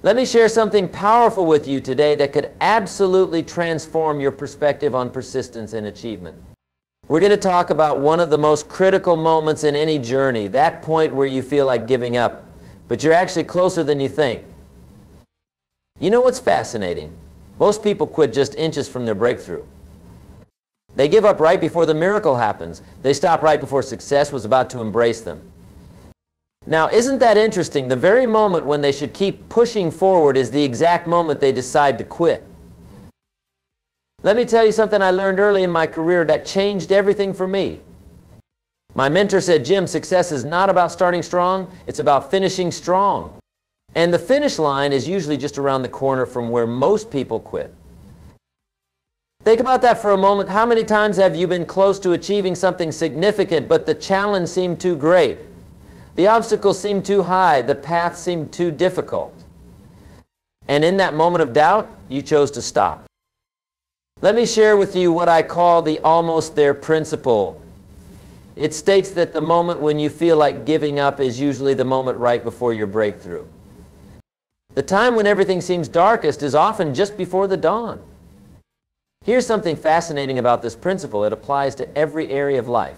Let me share something powerful with you today that could absolutely transform your perspective on persistence and achievement. We're going to talk about one of the most critical moments in any journey, that point where you feel like giving up, but you're actually closer than you think. You know what's fascinating? Most people quit just inches from their breakthrough. They give up right before the miracle happens. They stop right before success was about to embrace them. Now, isn't that interesting? The very moment when they should keep pushing forward is the exact moment they decide to quit. Let me tell you something I learned early in my career that changed everything for me. My mentor said, Jim, success is not about starting strong, it's about finishing strong. And the finish line is usually just around the corner from where most people quit. Think about that for a moment. How many times have you been close to achieving something significant, but the challenge seemed too great? The obstacles seemed too high, the path seemed too difficult. And in that moment of doubt, you chose to stop. Let me share with you what I call the almost there principle. It states that the moment when you feel like giving up is usually the moment right before your breakthrough. The time when everything seems darkest is often just before the dawn. Here's something fascinating about this principle. It applies to every area of life.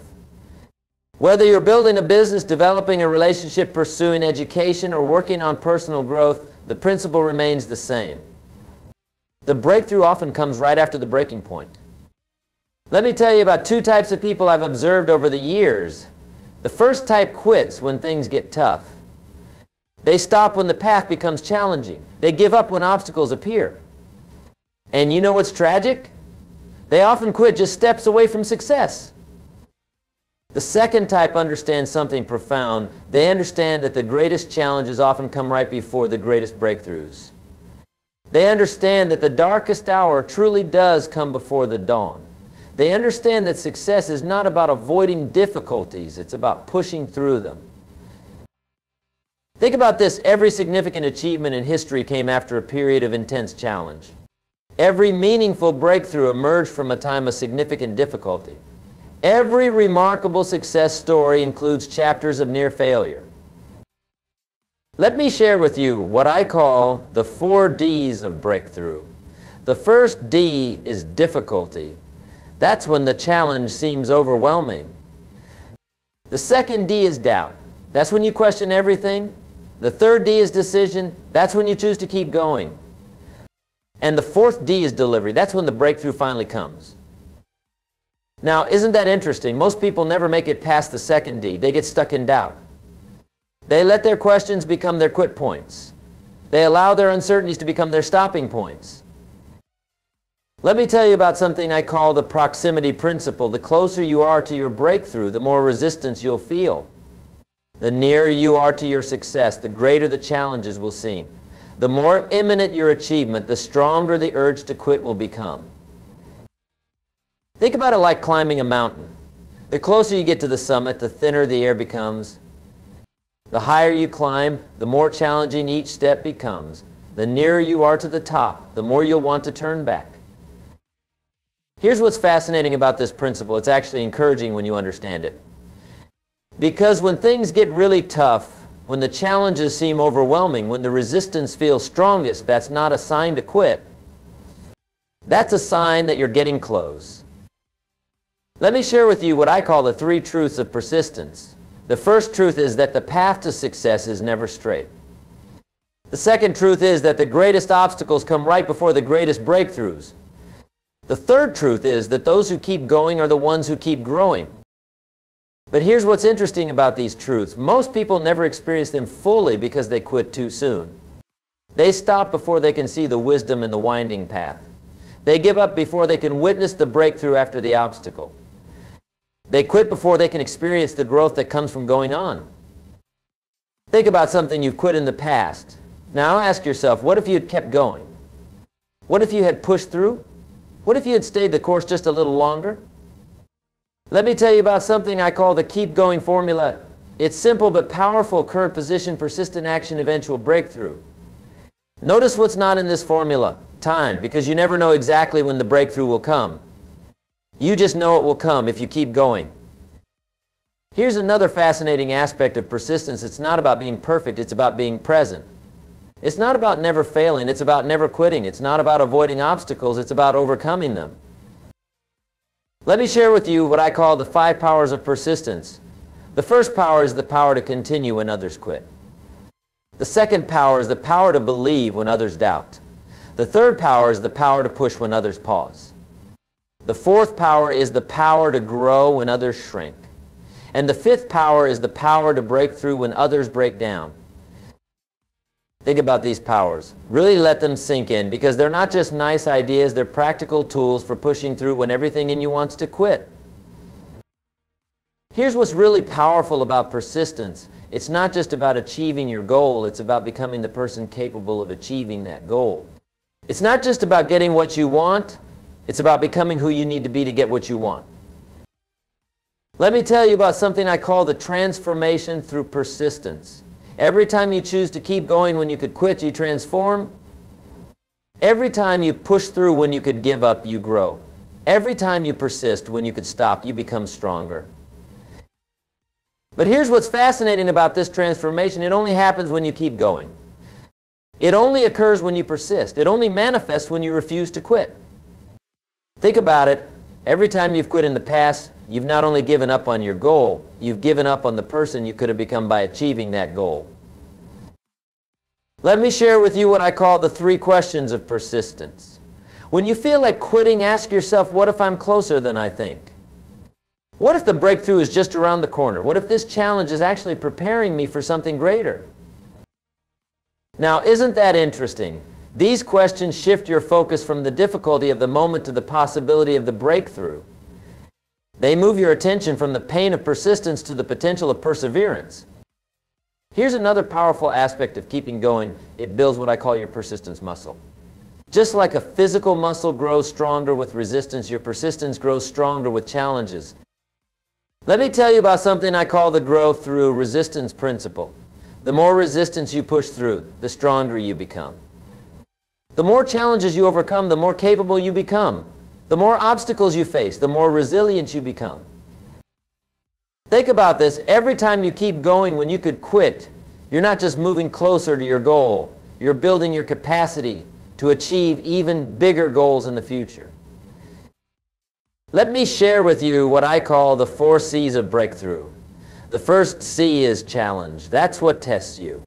Whether you're building a business, developing a relationship, pursuing education, or working on personal growth, the principle remains the same. The breakthrough often comes right after the breaking point. Let me tell you about two types of people I've observed over the years. The first type quits when things get tough. They stop when the path becomes challenging. They give up when obstacles appear. And you know what's tragic? They often quit just steps away from success. The second type understands something profound. They understand that the greatest challenges often come right before the greatest breakthroughs. They understand that the darkest hour truly does come before the dawn. They understand that success is not about avoiding difficulties, it's about pushing through them. Think about this. Every significant achievement in history came after a period of intense challenge. Every meaningful breakthrough emerged from a time of significant difficulty. Every remarkable success story includes chapters of near failure. Let me share with you what I call the 4 Ds of breakthrough. The first D is difficulty. That's when the challenge seems overwhelming. The second D is doubt. That's when you question everything. The third D is decision. That's when you choose to keep going. And the fourth D is delivery. That's when the breakthrough finally comes. Now, isn't that interesting? Most people never make it past the second D. They get stuck in doubt. They let their questions become their quit points. They allow their uncertainties to become their stopping points. Let me tell you about something I call the proximity principle. The closer you are to your breakthrough, the more resistance you'll feel. The nearer you are to your success, the greater the challenges will seem. The more imminent your achievement, the stronger the urge to quit will become. Think about it like climbing a mountain. The closer you get to the summit, the thinner the air becomes. The higher you climb, the more challenging each step becomes. The nearer you are to the top, the more you'll want to turn back. Here's what's fascinating about this principle. It's actually encouraging when you understand it. Because when things get really tough, when the challenges seem overwhelming, when the resistance feels strongest, that's not a sign to quit. That's a sign that you're getting close. Let me share with you what I call the 3 truths of persistence. The first truth is that the path to success is never straight. The second truth is that the greatest obstacles come right before the greatest breakthroughs. The third truth is that those who keep going are the ones who keep growing. But here's what's interesting about these truths. Most people never experience them fully because they quit too soon. They stop before they can see the wisdom in the winding path. They give up before they can witness the breakthrough after the obstacle. They quit before they can experience the growth that comes from going on. Think about something you've quit in the past. Now ask yourself, what if you had kept going? What if you had pushed through? What if you had stayed the course just a little longer? Let me tell you about something I call the keep going formula. It's simple but powerful: current position, persistent action, eventual breakthrough. Notice what's not in this formula: time, because you never know exactly when the breakthrough will come. You just know it will come if you keep going. Here's another fascinating aspect of persistence. It's not about being perfect, it's about being present. It's not about never failing. It's about never quitting. It's not about avoiding obstacles. It's about overcoming them. Let me share with you what I call the 5 powers of persistence. The first power is the power to continue when others quit. The second power is the power to believe when others doubt. The third power is the power to push when others pause. The fourth power is the power to grow when others shrink. And the fifth power is the power to break through when others break down. Think about these powers. Really let them sink in, because they're not just nice ideas, they're practical tools for pushing through when everything in you wants to quit. Here's what's really powerful about persistence. It's not just about achieving your goal, it's about becoming the person capable of achieving that goal. It's not just about getting what you want, it's about becoming who you need to be to get what you want. Let me tell you about something I call the transformation through persistence. Every time you choose to keep going when you could quit, you transform. Every time you push through when you could give up, you grow. Every time you persist when you could stop, you become stronger. But here's what's fascinating about this transformation. It only happens when you keep going. It only occurs when you persist. It only manifests when you refuse to quit. Think about it. Every time you've quit in the past, you've not only given up on your goal, you've given up on the person you could have become by achieving that goal. Let me share with you what I call the 3 questions of persistence. When you feel like quitting, ask yourself, what if I'm closer than I think? What if the breakthrough is just around the corner? What if this challenge is actually preparing me for something greater? Now, isn't that interesting? These questions shift your focus from the difficulty of the moment to the possibility of the breakthrough. They move your attention from the pain of persistence to the potential of perseverance. Here's another powerful aspect of keeping going. It builds what I call your persistence muscle. Just like a physical muscle grows stronger with resistance, your persistence grows stronger with challenges. Let me tell you about something I call the growth through resistance principle. The more resistance you push through, the stronger you become. The more challenges you overcome, the more capable you become. The more obstacles you face, the more resilient you become. Think about this. Every time you keep going when you could quit, you're not just moving closer to your goal. You're building your capacity to achieve even bigger goals in the future. Let me share with you what I call the 4 C's of breakthrough. The first C is challenge. That's what tests you.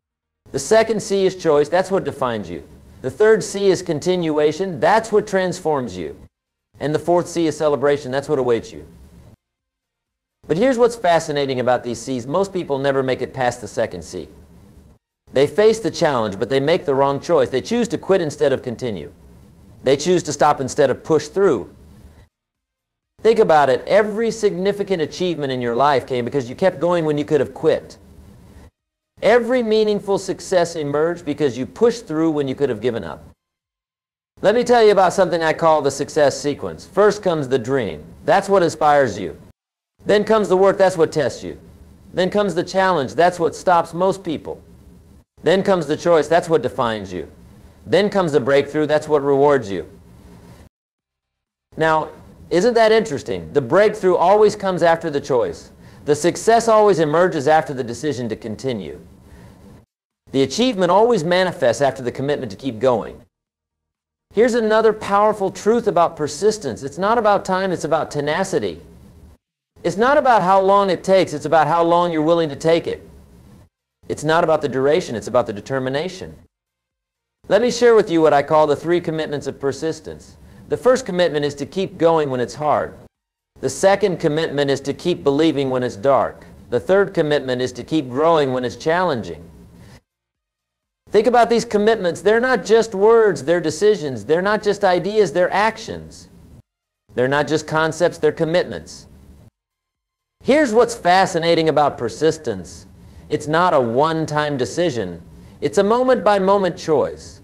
The second C is choice. That's what defines you. The third C is continuation. That's what transforms you. And the fourth C is celebration. That's what awaits you. But here's what's fascinating about these C's. Most people never make it past the second C. They face the challenge, but they make the wrong choice. They choose to quit instead of continue. They choose to stop instead of push through. Think about it. Every significant achievement in your life came because you kept going when you could have quit. Every meaningful success emerged because you pushed through when you could have given up. Let me tell you about something I call the success sequence. First comes the dream. That's what inspires you. Then comes the work. That's what tests you. Then comes the challenge. That's what stops most people. Then comes the choice. That's what defines you. Then comes the breakthrough. That's what rewards you. Now, isn't that interesting? The breakthrough always comes after the choice. The success always emerges after the decision to continue. The achievement always manifests after the commitment to keep going. Here's another powerful truth about persistence. It's not about time, it's about tenacity. It's not about how long it takes, it's about how long you're willing to take it. It's not about the duration, it's about the determination. Let me share with you what I call the 3 commitments of persistence. The first commitment is to keep going when it's hard. The second commitment is to keep believing when it's dark. The third commitment is to keep growing when it's challenging. Think about these commitments. They're not just words, they're decisions. They're not just ideas, they're actions. They're not just concepts, they're commitments. Here's what's fascinating about persistence. It's not a one-time decision. It's a moment-by-moment choice.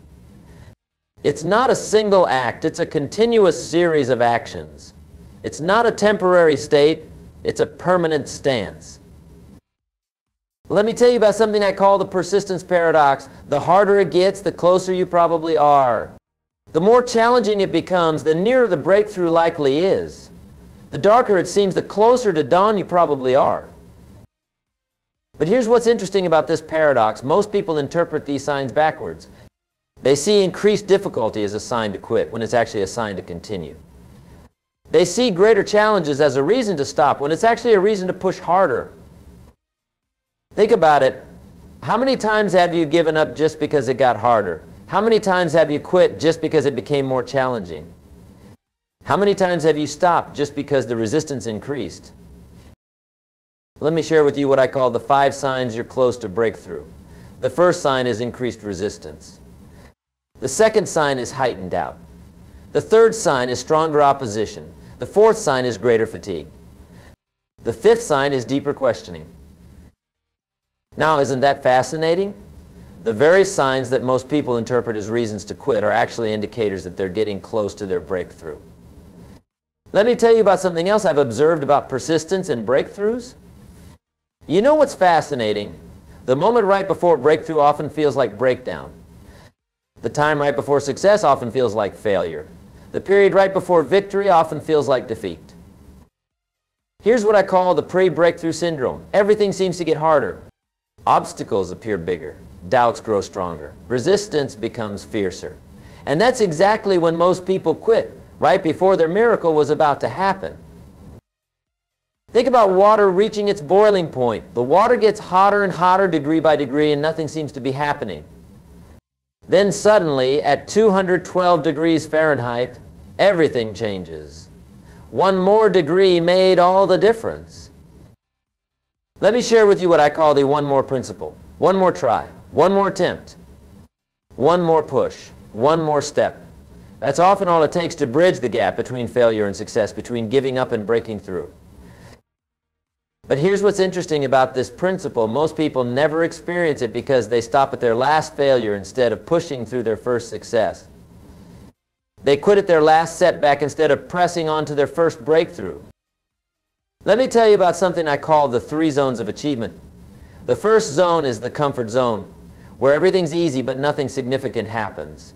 It's not a single act. It's a continuous series of actions. It's not a temporary state. It's a permanent stance. Let me tell you about something I call the persistence paradox. The harder it gets, the closer you probably are. The more challenging it becomes, the nearer the breakthrough likely is. The darker it seems, the closer to dawn you probably are. But here's what's interesting about this paradox. Most people interpret these signs backwards. They see increased difficulty as a sign to quit when it's actually a sign to continue. They see greater challenges as a reason to stop when it's actually a reason to push harder. Think about it. How many times have you given up just because it got harder? How many times have you quit just because it became more challenging? How many times have you stopped just because the resistance increased? Let me share with you what I call the 5 signs you're close to breakthrough. The first sign is increased resistance. The second sign is heightened doubt. The third sign is stronger opposition. The fourth sign is greater fatigue. The fifth sign is deeper questioning. Now, isn't that fascinating? The very signs that most people interpret as reasons to quit are actually indicators that they're getting close to their breakthrough. Let me tell you about something else I've observed about persistence and breakthroughs. You know what's fascinating? The moment right before breakthrough often feels like breakdown. The time right before success often feels like failure. The period right before victory often feels like defeat. Here's what I call the pre-breakthrough syndrome. Everything seems to get harder. Obstacles appear bigger. Doubts grow stronger. Resistance becomes fiercer. And that's exactly when most people quit, right before their miracle was about to happen. Think about water reaching its boiling point. The water gets hotter and hotter degree by degree, and nothing seems to be happening. Then suddenly, at 212 degrees Fahrenheit, everything changes. One more degree made all the difference. Let me share with you what I call the one more principle. One more try, one more attempt, one more push, one more step. That's often all it takes to bridge the gap between failure and success, between giving up and breaking through. But here's what's interesting about this principle. Most people never experience it because they stop at their last failure instead of pushing through their first success. They quit at their last setback instead of pressing on to their first breakthrough. Let me tell you about something I call the 3 zones of achievement. The first zone is the comfort zone, where everything's easy but nothing significant happens.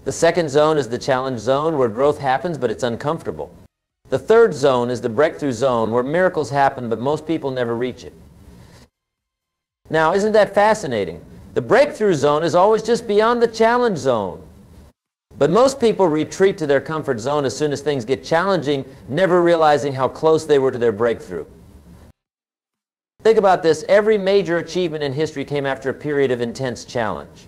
The second zone is the challenge zone, where growth happens but it's uncomfortable. The third zone is the breakthrough zone, where miracles happen but most people never reach it. Now, isn't that fascinating? The breakthrough zone is always just beyond the challenge zone. But most people retreat to their comfort zone as soon as things get challenging, never realizing how close they were to their breakthrough. Think about this. Every major achievement in history came after a period of intense challenge.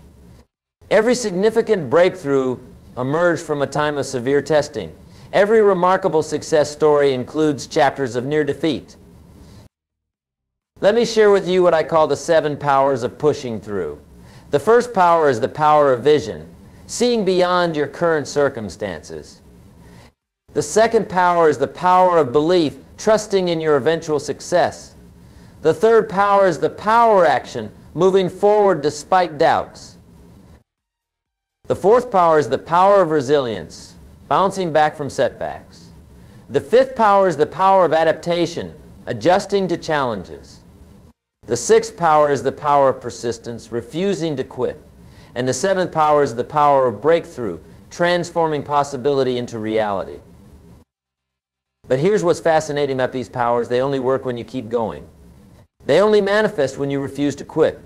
Every significant breakthrough emerged from a time of severe testing. Every remarkable success story includes chapters of near defeat. Let me share with you what I call the 7 powers of pushing through. The first power is the power of vision, seeing beyond your current circumstances. The second power is the power of belief, trusting in your eventual success. The third power is the power action, moving forward despite doubts. The fourth power is the power of resilience, bouncing back from setbacks. The fifth power is the power of adaptation, adjusting to challenges. The sixth power is the power of persistence, refusing to quit. And the seventh power is the power of breakthrough, transforming possibility into reality. But here's what's fascinating about these powers. They only work when you keep going. They only manifest when you refuse to quit.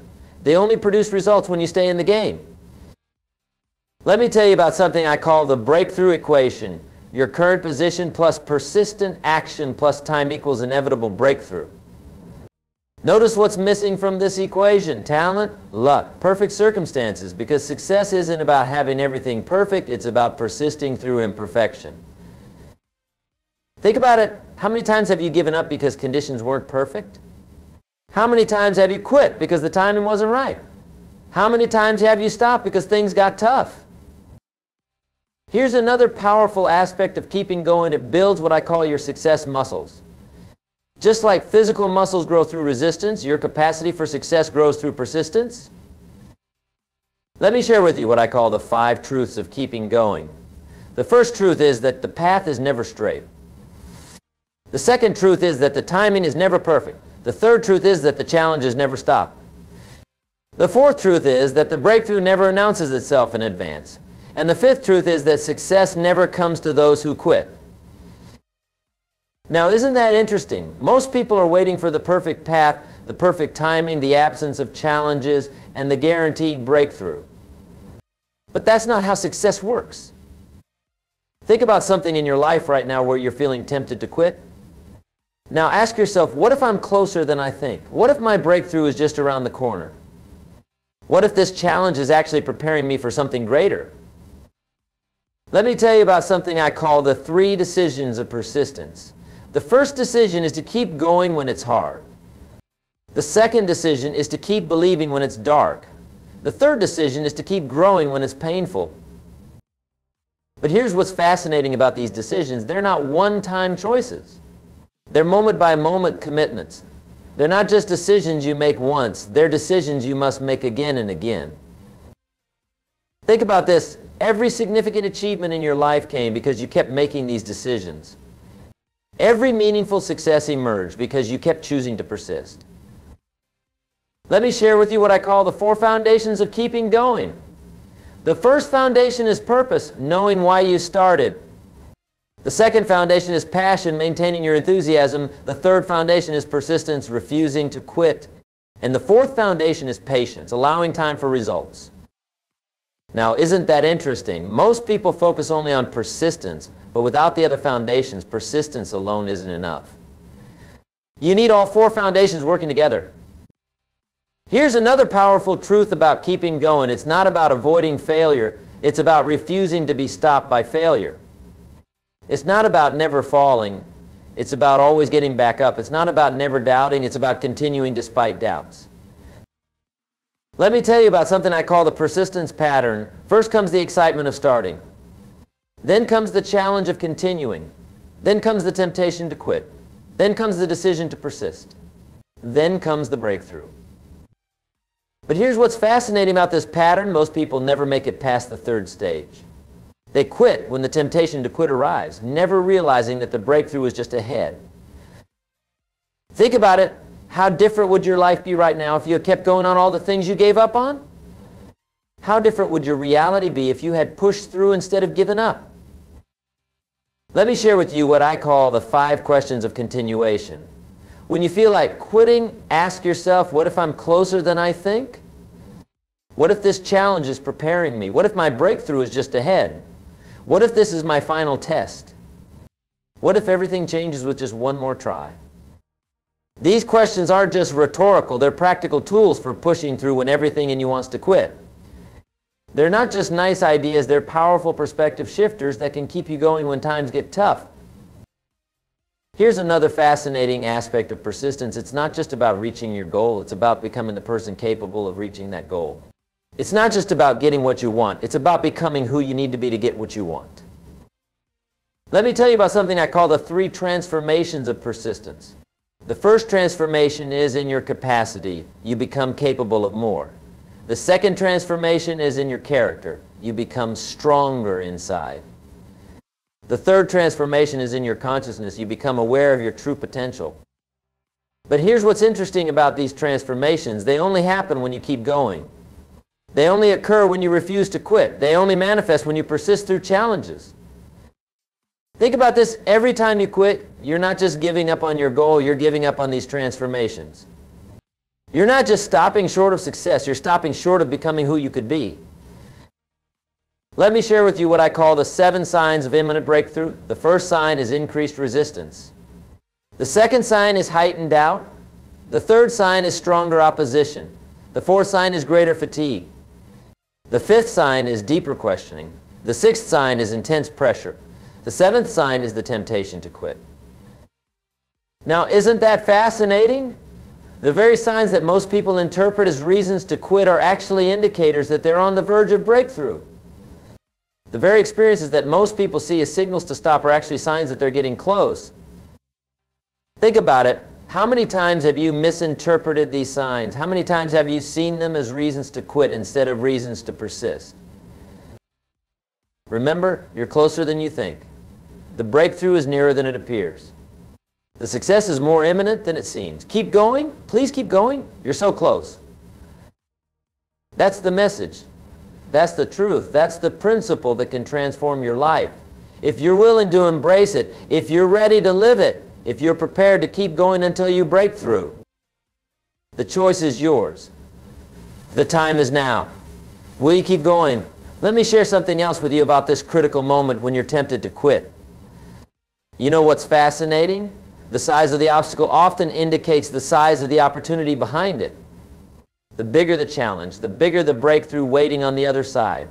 They only produce results when you stay in the game. Let me tell you about something I call the breakthrough equation. Your current position plus persistent action plus time equals inevitable breakthrough. Notice what's missing from this equation. Talent, luck, perfect circumstances, because success isn't about having everything perfect, it's about persisting through imperfection. Think about it. How many times have you given up because conditions weren't perfect? How many times have you quit because the timing wasn't right? How many times have you stopped because things got tough? Here's another powerful aspect of keeping going. It builds what I call your success muscles. Just like physical muscles grow through resistance, your capacity for success grows through persistence. Let me share with you what I call the 5 truths of keeping going. The first truth is that the path is never straight. The second truth is that the timing is never perfect. The third truth is that the challenges never stop. The fourth truth is that the breakthrough never announces itself in advance. And the fifth truth is that success never comes to those who quit. Now, isn't that interesting? Most people are waiting for the perfect path, the perfect timing, the absence of challenges, and the guaranteed breakthrough. But that's not how success works. Think about something in your life right now where you're feeling tempted to quit. Now ask yourself, what if I'm closer than I think? What if my breakthrough is just around the corner? What if this challenge is actually preparing me for something greater? Let me tell you about something I call the 3 decisions of persistence. The first decision is to keep going when it's hard. The second decision is to keep believing when it's dark. The third decision is to keep growing when it's painful. But here's what's fascinating about these decisions. They're not one-time choices. They're moment-by-moment commitments. They're not just decisions you make once. They're decisions you must make again and again. Think about this. Every significant achievement in your life came because you kept making these decisions. Every meaningful success emerged because you kept choosing to persist. Let me share with you what I call the 4 foundations of keeping going. The first foundation is purpose, knowing why you started. The second foundation is passion, maintaining your enthusiasm. The third foundation is persistence, refusing to quit. And the fourth foundation is patience, allowing time for results. Now, isn't that interesting? Most people focus only on persistence, but without the other foundations, persistence alone isn't enough. You need all 4 foundations working together. Here's another powerful truth about keeping going. It's not about avoiding failure. It's about refusing to be stopped by failure. It's not about never falling. It's about always getting back up. It's not about never doubting. It's about continuing despite doubts. Let me tell you about something I call the persistence pattern. First comes the excitement of starting. Then comes the challenge of continuing. Then comes the temptation to quit. Then comes the decision to persist. Then comes the breakthrough. But here's what's fascinating about this pattern. Most people never make it past the 3rd stage. They quit when the temptation to quit arrives, never realizing that the breakthrough is just ahead. Think about it. How different would your life be right now if you had kept going on all the things you gave up on? How different would your reality be if you had pushed through instead of given up? Let me share with you what I call the 5 questions of continuation. When you feel like quitting, ask yourself, what if I'm closer than I think? What if this challenge is preparing me? What if my breakthrough is just ahead? What if this is my final test? What if everything changes with just one more try? These questions aren't just rhetorical. They're practical tools for pushing through when everything in you wants to quit. They're not just nice ideas. They're powerful perspective shifters that can keep you going when times get tough. Here's another fascinating aspect of persistence. It's not just about reaching your goal. It's about becoming the person capable of reaching that goal. It's not just about getting what you want. It's about becoming who you need to be to get what you want. Let me tell you about something I call the 3 transformations of persistence. The first transformation is in your capacity. You become capable of more. The second transformation is in your character. You become stronger inside. The third transformation is in your consciousness. You become aware of your true potential. But here's what's interesting about these transformations. They only happen when you keep going. They only occur when you refuse to quit. They only manifest when you persist through challenges. Think about this. Every time you quit, you're not just giving up on your goal, you're giving up on these transformations. You're not just stopping short of success, you're stopping short of becoming who you could be. Let me share with you what I call the 7 signs of imminent breakthrough. The first sign is increased resistance. The second sign is heightened doubt. The third sign is stronger opposition. The fourth sign is greater fatigue. The fifth sign is deeper questioning. The sixth sign is intense pressure. The seventh sign is the temptation to quit. Now, isn't that fascinating? The very signs that most people interpret as reasons to quit are actually indicators that they're on the verge of breakthrough. The very experiences that most people see as signals to stop are actually signs that they're getting close. Think about it. How many times have you misinterpreted these signs? How many times have you seen them as reasons to quit instead of reasons to persist? Remember, you're closer than you think. The breakthrough is nearer than it appears. The success is more imminent than it seems. Keep going. Please keep going. You're so close. That's the message. That's the truth. That's the principle that can transform your life. If you're willing to embrace it, if you're ready to live it, if you're prepared to keep going until you break through, the choice is yours. The time is now. Will you keep going? Let me share something else with you about this critical moment when you're tempted to quit. You know what's fascinating? The size of the obstacle often indicates the size of the opportunity behind it. The bigger the challenge, the bigger the breakthrough waiting on the other side.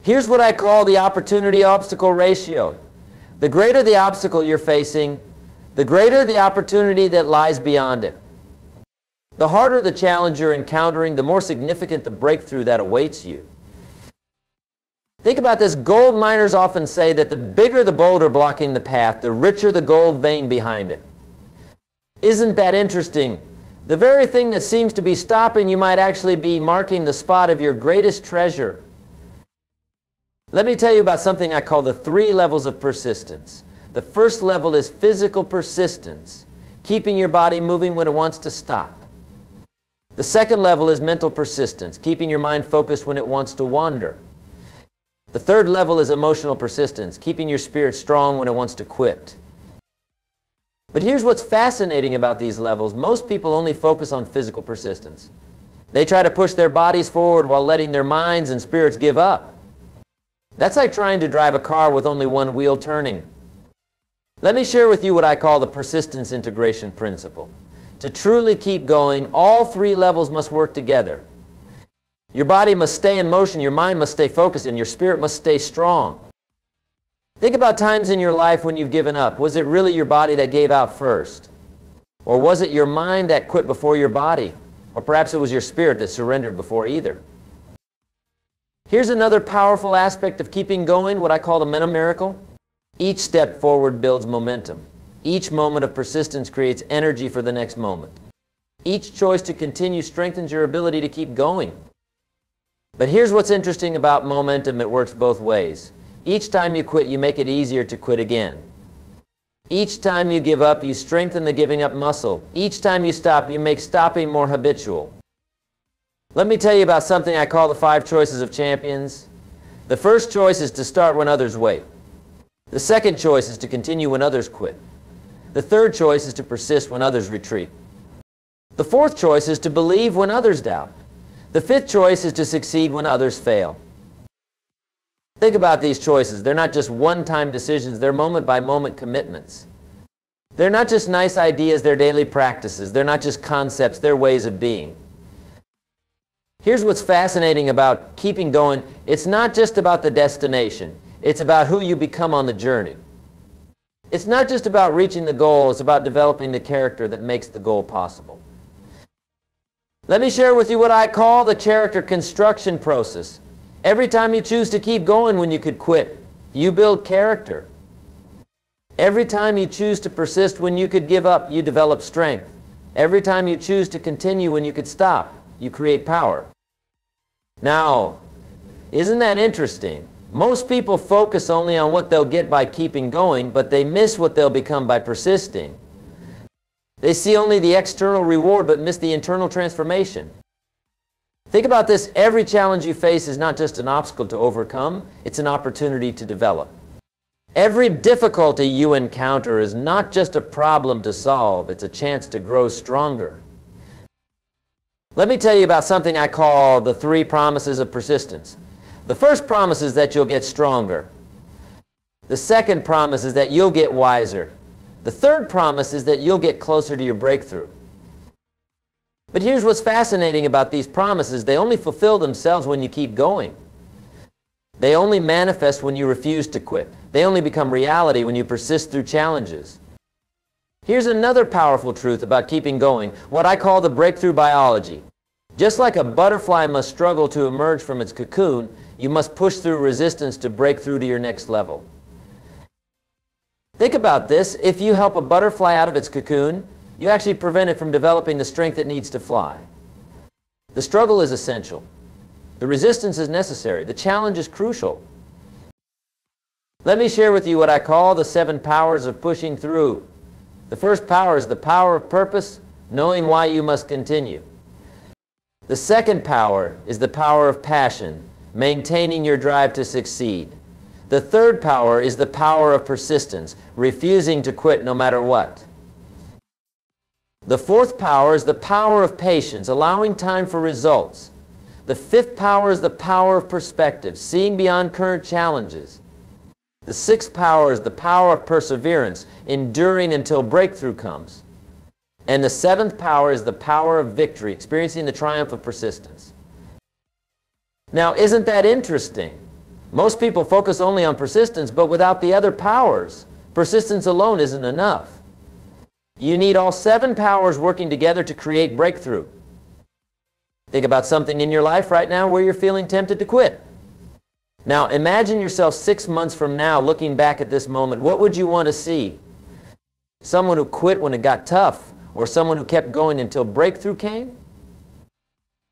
Here's what I call the opportunity-obstacle ratio. The greater the obstacle you're facing, the greater the opportunity that lies beyond it. The harder the challenge you're encountering, the more significant the breakthrough that awaits you. Think about this. Gold miners often say that the bigger the boulder blocking the path, the richer the gold vein behind it. Isn't that interesting? The very thing that seems to be stopping you might actually be marking the spot of your greatest treasure. Let me tell you about something I call the 3 levels of persistence. The first level is physical persistence, keeping your body moving when it wants to stop. The second level is mental persistence, keeping your mind focused when it wants to wander. The third level is emotional persistence, keeping your spirit strong when it wants to quit. But here's what's fascinating about these levels. Most people only focus on physical persistence. They try to push their bodies forward while letting their minds and spirits give up. That's like trying to drive a car with only one wheel turning. Let me share with you what I call the persistence integration principle. To truly keep going, all 3 levels must work together. Your body must stay in motion, your mind must stay focused, and your spirit must stay strong. Think about times in your life when you've given up. Was it really your body that gave out first? Or was it your mind that quit before your body? Or perhaps it was your spirit that surrendered before either. Here's another powerful aspect of keeping going, what I call the mental miracle. Each step forward builds momentum. Each moment of persistence creates energy for the next moment. Each choice to continue strengthens your ability to keep going. But here's what's interesting about momentum. It works both ways. Each time you quit, you make it easier to quit again. Each time you give up, you strengthen the giving up muscle. Each time you stop, you make stopping more habitual. Let me tell you about something I call the 5 choices of champions. The first choice is to start when others wait. The second choice is to continue when others quit. The third choice is to persist when others retreat. The fourth choice is to believe when others doubt. The fifth choice is to succeed when others fail. Think about these choices. They're not just one-time decisions. They're moment-by-moment commitments. They're not just nice ideas. They're daily practices. They're not just concepts. They're ways of being. Here's what's fascinating about keeping going. It's not just about the destination. It's about who you become on the journey. It's not just about reaching the goal. It's about developing the character that makes the goal possible. Let me share with you what I call the character construction process. Every time you choose to keep going when you could quit, you build character. Every time you choose to persist when you could give up, you develop strength. Every time you choose to continue when you could stop, you create power. Now, isn't that interesting? Most people focus only on what they'll get by keeping going, but they miss what they'll become by persisting. They see only the external reward, but miss the internal transformation. Think about this. Every challenge you face is not just an obstacle to overcome, it's an opportunity to develop. Every difficulty you encounter is not just a problem to solve, it's a chance to grow stronger. Let me tell you about something I call the 3 promises of persistence. The first promise is that you'll get stronger. The second promise is that you'll get wiser. The third promise is that you'll get closer to your breakthrough. But here's what's fascinating about these promises. They only fulfill themselves when you keep going. They only manifest when you refuse to quit. They only become reality when you persist through challenges. Here's another powerful truth about keeping going, what I call the breakthrough biology. Just like a butterfly must struggle to emerge from its cocoon, you must push through resistance to break through to your next level. Think about this. If you help a butterfly out of its cocoon, you actually prevent it from developing the strength it needs to fly. The struggle is essential. The resistance is necessary. The challenge is crucial. Let me share with you what I call the 7 powers of pushing through. The first power is the power of purpose, knowing why you must continue. The second power is the power of passion, maintaining your drive to succeed. The third power is the power of persistence, refusing to quit no matter what. The fourth power is the power of patience, allowing time for results. The fifth power is the power of perspective, seeing beyond current challenges. The sixth power is the power of perseverance, enduring until breakthrough comes. And the seventh power is the power of victory, experiencing the triumph of persistence. Now, isn't that interesting? Most people focus only on persistence, but without the other powers, persistence alone isn't enough. You need all seven powers working together to create breakthrough. Think about something in your life right now where you're feeling tempted to quit. Now, imagine yourself 6 months from now looking back at this moment. What would you want to see? Someone who quit when it got tough, or someone who kept going until breakthrough came?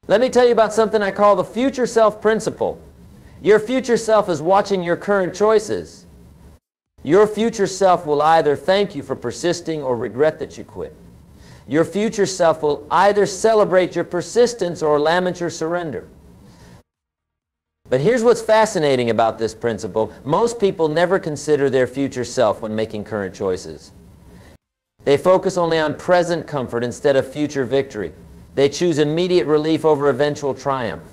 Let me tell you about something I call the future self principle. Your future self is watching your current choices. Your future self will either thank you for persisting or regret that you quit. Your future self will either celebrate your persistence or lament your surrender. But here's what's fascinating about this principle. Most people never consider their future self when making current choices. They focus only on present comfort instead of future victory. They choose immediate relief over eventual triumph.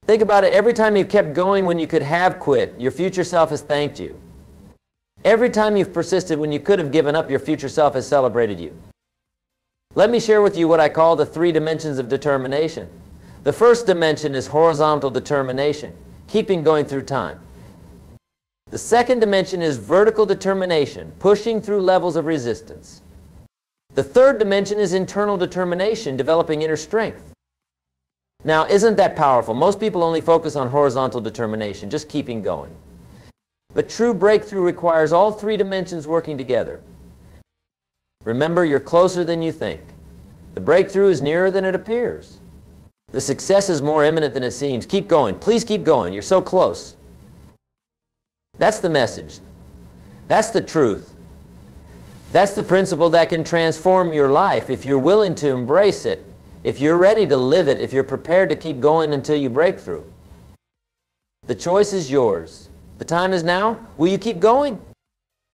Think about it. Every time you've kept going when you could have quit, your future self has thanked you. Every time you've persisted when you could have given up, your future self has celebrated you. Let me share with you what I call the 3 dimensions of determination. The first dimension is horizontal determination, keeping going through time. The second dimension is vertical determination, pushing through levels of resistance. The third dimension is internal determination, developing inner strength. Now, isn't that powerful? Most people only focus on horizontal determination, just keeping going. But true breakthrough requires all 3 dimensions working together. Remember, you're closer than you think. The breakthrough is nearer than it appears. The success is more imminent than it seems. Keep going. Please keep going. You're so close. That's the message. That's the truth. That's the principle that can transform your life if you're willing to embrace it, if you're ready to live it, if you're prepared to keep going until you break through. The choice is yours. The time is now. Will you keep going?